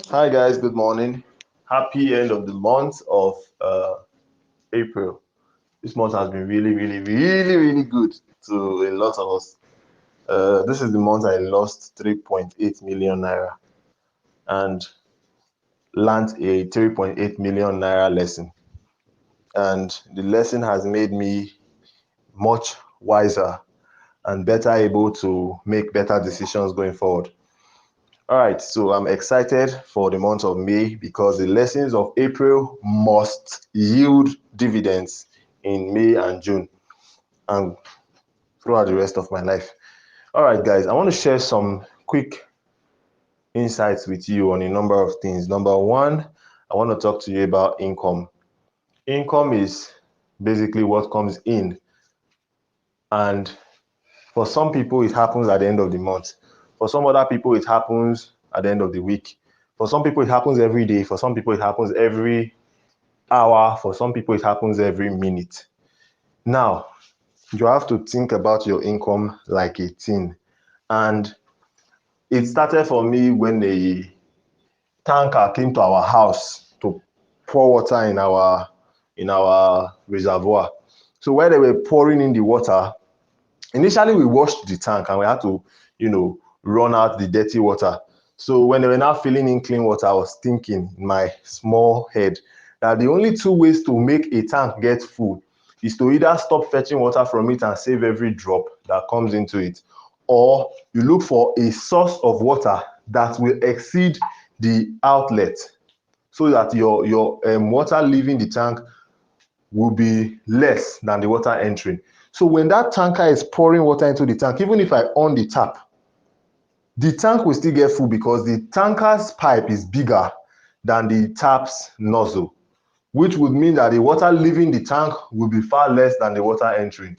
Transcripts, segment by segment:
Hi guys, good morning. Happy end of the month of April. This month has been really good to a lot of us. This is the month I lost 3.8 million naira and learned a 3.8 million naira lesson. And the lesson has made me much wiser and better able to make better decisions going forward. All right, so I'm excited for the month of May because the lessons of April must yield dividends in May and June and throughout the rest of my life. All right, guys, I want to share some quick insights with you on a number of things. Number one, I want to talk to you about income. Income is basically what comes in, and for some people, it happens at the end of the month. For some other people, it happens at the end of the week. For some people, it happens every day. For some people, it happens every hour. For some people, it happens every minute. Now, you have to think about your income like a thing. And it started for me when a tanker came to our house to pour water in our reservoir. So while they were pouring in the water, initially we washed the tank and we had to, run out the dirty water. So when they were now filling in clean water, I was thinking in my small head that the only two ways to make a tank get full is to either stop fetching water from it and save every drop that comes into it, or you look for a source of water that will exceed the outlet so that your water leaving the tank will be less than the water entering. So when that tanker is pouring water into the tank, even if I on the tap, the tank will still get full because the tanker's pipe is bigger than the tap's nozzle, which would mean that the water leaving the tank will be far less than the water entering.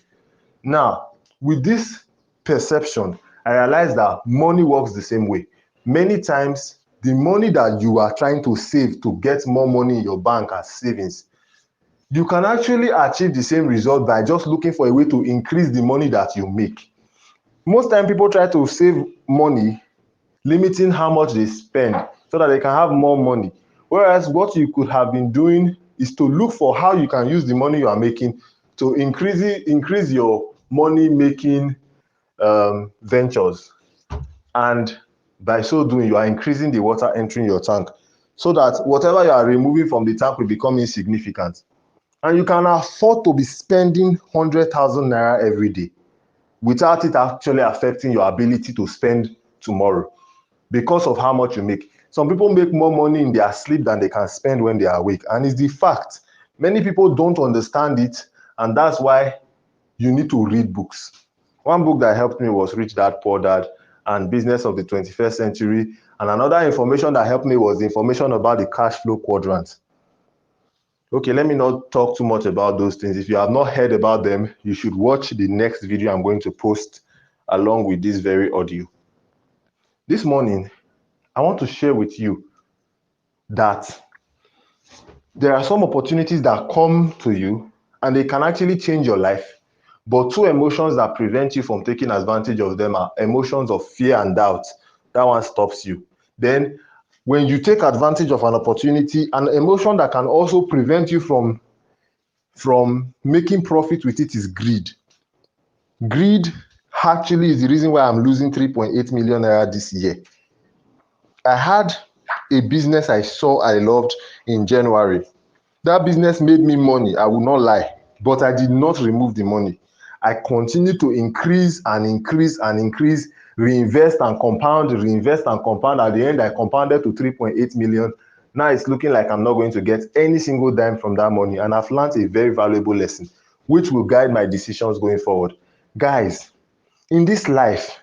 Now, with this perception, I realized that money works the same way. Many times, the money that you are trying to save to get more money in your bank as savings, you can actually achieve the same result by just looking for a way to increase the money that you make. Most time people try to save money limiting how much they spend so that they can have more money, whereas what you could have been doing is to look for how you can use the money you are making to increase your money making ventures, and by so doing you are increasing the water entering your tank so that whatever you are removing from the tank will become insignificant, and you can afford to be spending 100,000 naira every day without it actually affecting your ability to spend tomorrow because of how much you make. Some people make more money in their sleep than they can spend when they are awake, and it's the fact. Many people don't understand it, and that's why you need to read books. One book that helped me was Rich Dad Poor Dad and Business of the 21st Century, and another information that helped me was the information about the cash flow quadrant. Okay, let me not talk too much about those things. If you have not heard about them, you should watch the next video I'm going to post along with this very audio. This morning, I want to share with you that there are some opportunities that come to you and they can actually change your life. But two emotions that prevent you from taking advantage of them are emotions of fear and doubt. That one stops you. Then, when you take advantage of an opportunity, an emotion that can also prevent you from making profit with it is greed. Greed actually is the reason why I'm losing 3.8 million naira this year. I had a business I saw I loved in January. That business made me money, I will not lie, but I did not remove the money. I continued to increase and increase and increase, reinvest and compound, reinvest and compound. At the end, I compounded to 3.8 million. Now it's looking like I'm not going to get any single dime from that money. And I've learned a very valuable lesson, which will guide my decisions going forward. Guys, in this life,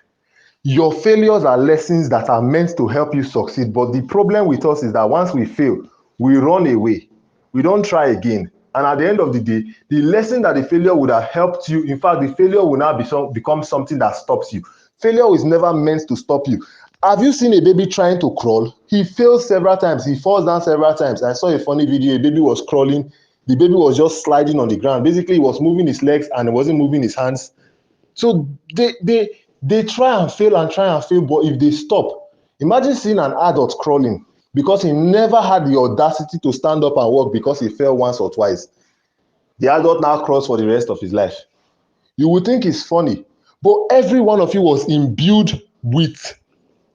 your failures are lessons that are meant to help you succeed. But the problem with us is that once we fail, we run away. We don't try again. And at the end of the day, the lesson that the failure would have helped you, in fact, the failure will now become something that stops you. Failure is never meant to stop you. Have you seen a baby trying to crawl? He fails several times. He falls down several times. I saw a funny video. A baby was crawling. The baby was just sliding on the ground. Basically, he was moving his legs and he wasn't moving his hands. So they try and fail, but if they stop, imagine seeing an adult crawling. because he never had the audacity to stand up and work because he fell once or twice. The adult now crawls for the rest of his life. You would think it's funny, but every one of you was imbued with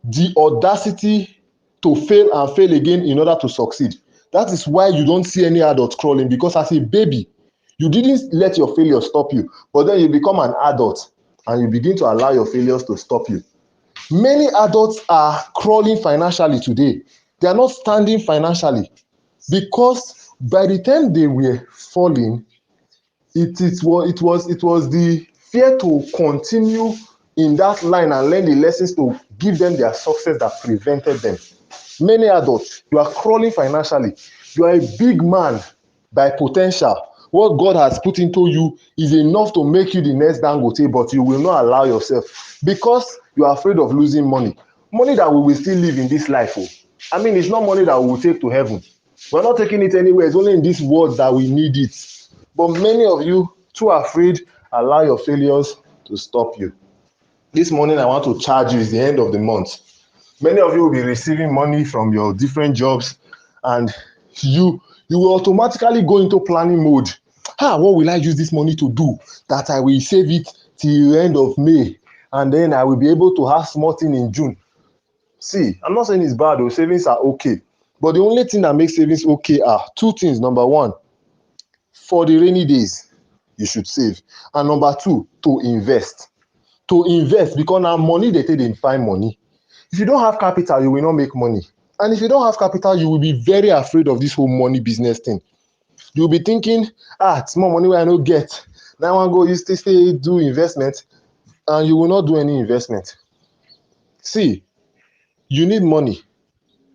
the audacity to fail and fail again in order to succeed. That is why you don't see any adult crawling, because as a baby, you didn't let your failure stop you, but then you become an adult and you begin to allow your failures to stop you. Many adults are crawling financially today. They are not standing financially because by the time they were falling, it was the fear to continue in that line and learn the lessons to give them their success that prevented them. Many adults, you are crawling financially. You are a big man by potential. What God has put into you is enough to make you the next Dangote, but you will not allow yourself because you are afraid of losing money. Money that we will still live in this life. Oh. I mean, it's not money that we will take to heaven. We're not taking it anywhere. It's only in this world that we need it. But many of you, too afraid, allow your failures to stop you. This morning, I want to charge you. It's the end of the month. Many of you will be receiving money from your different jobs, and you will automatically go into planning mode. What will I use this money to do that I will save it till the end of May, and then I will be able to have small thing in June? See, I'm not saying it's bad, though. Savings are okay. But the only thing that makes savings okay are two things. Number one, for the rainy days, you should save. And number two, to invest. To invest, because now money, they take, they find money. If you don't have capital, you will not make money. And if you don't have capital, you will be very afraid of this whole money business thing. You'll be thinking, small money where I don't get. Now I go, you stay do investment, and you will not do any investment. See, you need money.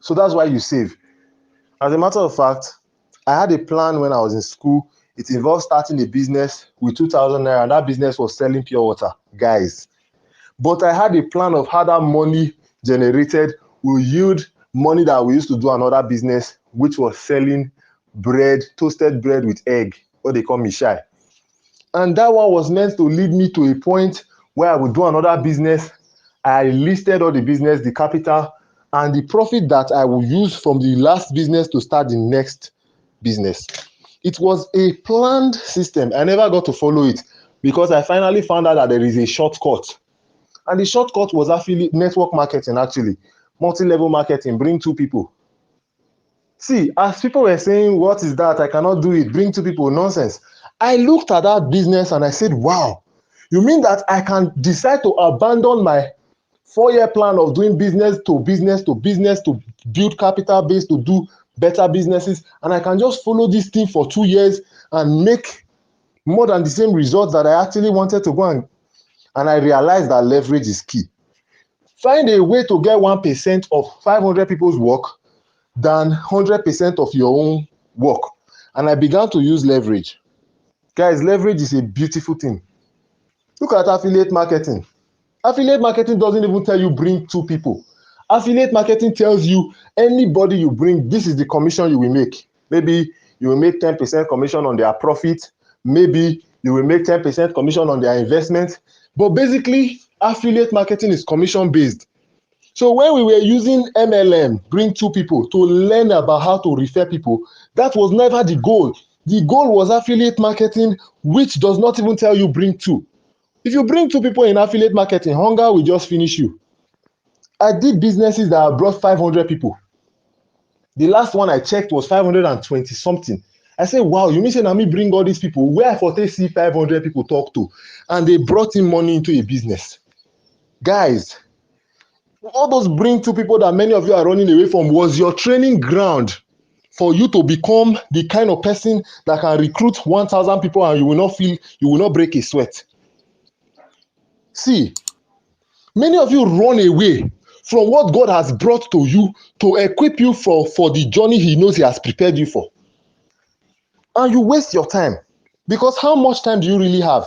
So that's why you save. As a matter of fact, I had a plan when I was in school. It involved starting a business with 2,000 naira, and that business was selling pure water, guys. But I had a plan of how that money generated will yield money that we used to do another business, which was selling bread, toasted bread with egg, what they call mishai. And that one was meant to lead me to a point where I would do another business. I listed all the business, the capital, and the profit that I will use from the last business to start the next business. It was a planned system. I never got to follow it because I finally found out that there is a shortcut. And the shortcut was affiliate network marketing, actually. Multi-level marketing, bring two people. See, as people were saying, what is that? I cannot do it. Bring two people. Nonsense. I looked at that business and I said, wow, you mean that I can decide to abandon my 4-year plan of doing business to business to business to build capital base to do better businesses, and I can just follow this thing for 2 years and make more than the same results that I actually wanted to go and I realized that leverage is key. Find a way to get 1% of 500 people's work than 100% of your own work. And I began to use leverage. Guys, leverage is a beautiful thing. Look at affiliate marketing. Affiliate marketing doesn't even tell you bring two people. Affiliate marketing tells you anybody you bring, this is the commission you will make. Maybe you will make 10% commission on their profit. Maybe you will make 10% commission on their investment. But basically, affiliate marketing is commission based. So when we were using MLM, bring two people, to learn about how to refer people, that was never the goal. The goal was affiliate marketing, which does not even tell you bring two. If you bring two people in affiliate marketing, hunger will just finish you. I did businesses that brought 500 people. The last one I checked was 520 something. I said, wow, you mean say na me bring all these people? Where I for see 500 people talk to? And they brought in money into a business. Guys, all those bring two people that many of you are running away from was your training ground for you to become the kind of person that can recruit 1,000 people and you will not break a sweat. See, many of you run away from what God has brought to you to equip you for the journey he knows he has prepared you for. And you waste your time. Because how much time do you really have?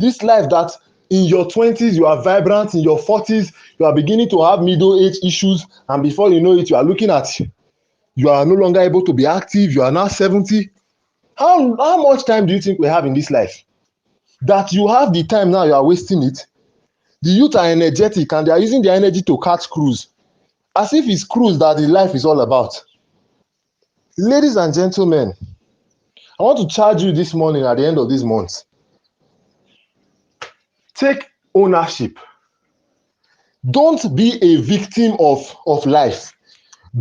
This life that in your 20s, you are vibrant. In your 40s, you are beginning to have middle age issues. And before you know it, you are looking at, you are no longer able to be active. You are now 70. How much time do you think we have in this life? That you have the time now, you are wasting it. The youth are energetic and they are using their energy to catch cruise. as if it's cruise that the life is all about. Ladies and gentlemen, I want to charge you this morning at the end of this month. Take ownership. Don't be a victim of life.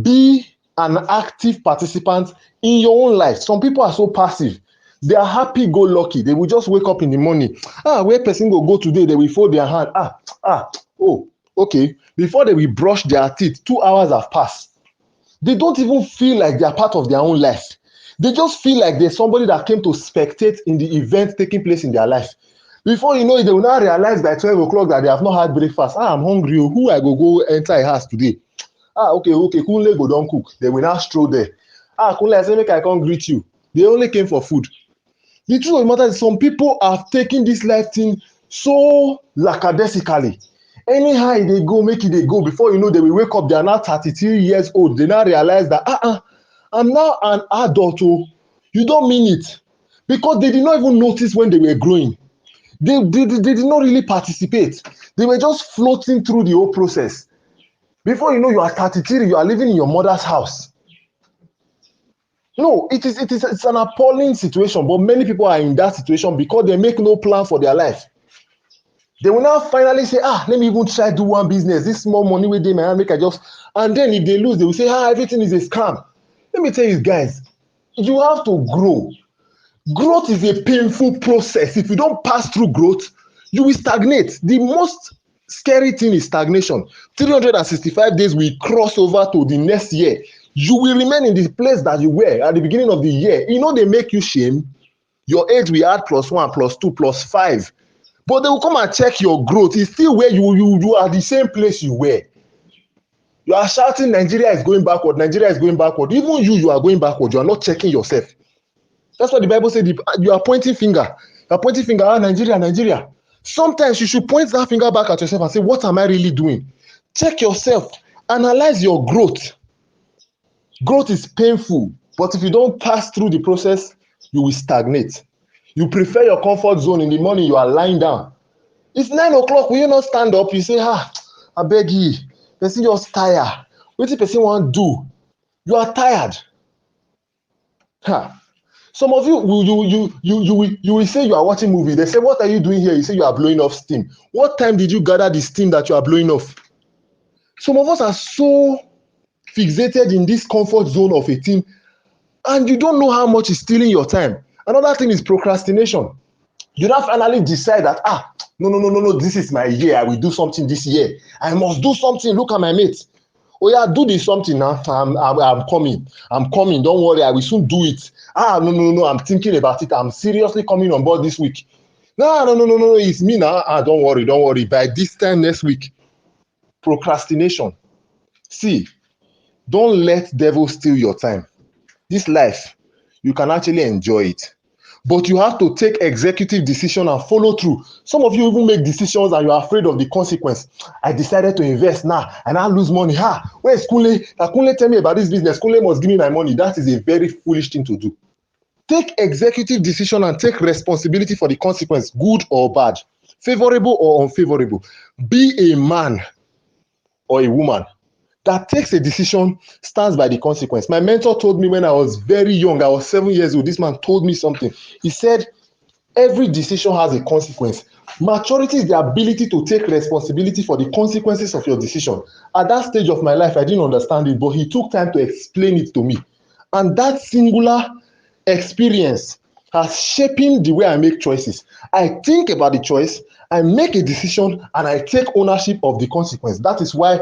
Be an active participant in your own life. Some people are so passive. They are happy-go-lucky. They will just wake up in the morning. Where person go today, they will fold their hand. Oh, okay. Before they will brush their teeth, 2 hours have passed. They don't even feel like they are part of their own life. They just feel like there's somebody that came to spectate in the event taking place in their life. Before you know it, they will now realize by 12 o'clock that they have not had breakfast. I'm hungry. Who I go enter a house today? Okay. Kunle go don't cook. They will now stroll there. Kunle, I say make I come greet you. They only came for food. The truth of the matter is some people have taken this life thing so lackadaisically. Anyhow they go, make it they go. Before you know, they will wake up. They are now 33 years old. They now realize that I'm now an adult. Oh, you don't mean it, because they did not even notice when they were growing. They did not really participate. They were just floating through the whole process. Before you know, you are 33. You are living in your mother's house. No, it's an appalling situation, but many people are in that situation because they make no plan for their life. They will now finally say, let me even try do one business. This small money with them, and make I just, and then if they lose, they will say, everything is a scam. Let me tell you guys, you have to grow. Growth is a painful process. If you don't pass through growth, you will stagnate. The most scary thing is stagnation. 365 days we cross over to the next year. You will remain in the place that you were at the beginning of the year. They make you shame. Your age will add +1, +2, +5. But they will come and check your growth. It's still where you are the same place you were. You are shouting Nigeria is going backward. Nigeria is going backward. Even you are going backward. You are not checking yourself. That's what the Bible said. You are pointing finger. You are pointing finger at Nigeria. Sometimes you should point that finger back at yourself and say, what am I really doing? Check yourself. Analyze your growth. Growth is painful, but if you don't pass through the process, you will stagnate. You prefer your comfort zone. In the morning, you are lying down. It's 9 o'clock. Will you not stand up? You say, I beg you. Person just tired. What the person want to do? You are tired. Some of you will say you are watching movie. They say, what are you doing here? You say you are blowing off steam. What time did you gather the steam that you are blowing off? Some of us are so fixated in this comfort zone of a thing, and you don't know how much is stealing your time. Another thing is procrastination. You now finally decide that no, this is my year. I will do something this year. I must do something. Look at my mates. Oh yeah, do this something now. I'm coming. Don't worry, I will soon do it. No, I'm thinking about it. I'm seriously coming on board this week. No, it's me now. Don't worry. By this time next week. Procrastination. See, don't let devil steal your time. This life, you can actually enjoy it, but you have to take executive decision and follow through. Some of you even make decisions and you are afraid of the consequence. I decided to invest now and I lose money. Where's Kunle? Kunle tell me about this business. Kunle must give me my money. That is a very foolish thing to do. Take executive decision and take responsibility for the consequence, good or bad, favorable or unfavorable. Be a man or a woman that takes a decision, stands by the consequence. My mentor told me when I was very young, I was 7 years old, this man told me something. He said, every decision has a consequence. Maturity is the ability to take responsibility for the consequences of your decision. At that stage of my life, I didn't understand it, but he took time to explain it to me. And that singular experience has shaped the way I make choices. I think about the choice, I make a decision, and I take ownership of the consequence. That is why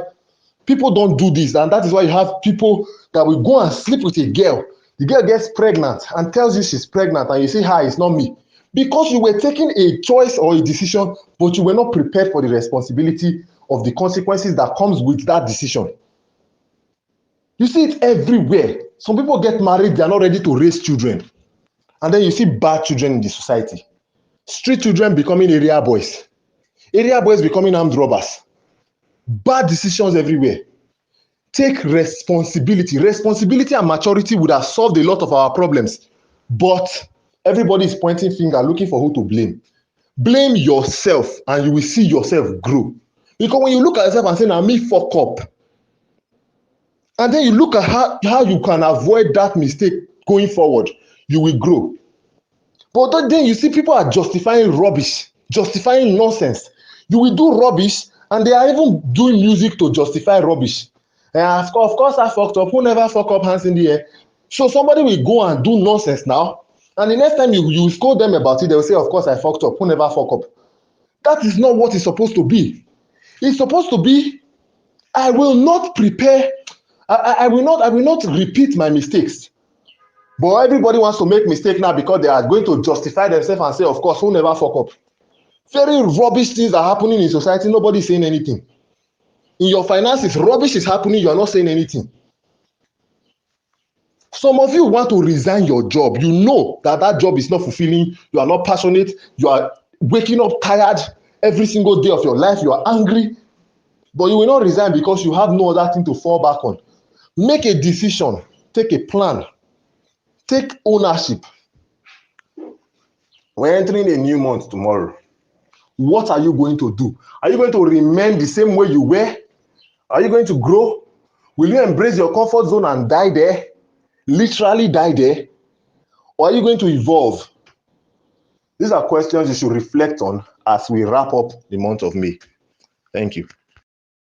people don't do this, and that is why you have people that will go and sleep with a girl. The girl gets pregnant and tells you she's pregnant, and you say, it's not me. Because you were taking a choice or a decision, but you were not prepared for the responsibility of the consequences that comes with that decision. You see it everywhere. Some people get married, they are not ready to raise children. And then you see bad children in the society. Street children becoming area boys. Area boys becoming armed robbers. Bad decisions everywhere. Take responsibility. Responsibility and maturity would have solved a lot of our problems. But everybody is pointing finger, looking for who to blame. Blame yourself and you will see yourself grow. Because when you look at yourself and say, now me fuck up, And then you look at how you can avoid that mistake going forward. You will grow. But then you see people are justifying rubbish, justifying nonsense. You will do rubbish, and they are even doing music to justify rubbish. Of course, I fucked up. Who never fuck up, hands in the air? So somebody will go and do nonsense now, and the next time you scold them about it, they will say, of course, I fucked up. Who never fuck up? That is not what it's supposed to be. It's supposed to be, I will not prepare, I will not repeat my mistakes. But everybody wants to make mistake now because they are going to justify themselves and say, of course, who never fuck up? Very rubbish things are happening in society. Nobody is saying anything. In your finances, rubbish is happening. You are not saying anything. Some of you want to resign your job. You know that job is not fulfilling. You are not passionate. You are waking up tired every single day of your life. You are angry. But you will not resign because you have no other thing to fall back on. Make a decision. Take a plan. Take ownership. We're entering a new month tomorrow. What are you going to do? Are you going to remain the same way you were? Are you going to grow? Will you embrace your comfort zone and die there? Literally die there? Or are you going to evolve? These are questions you should reflect on as we wrap up the month of May. Thank you.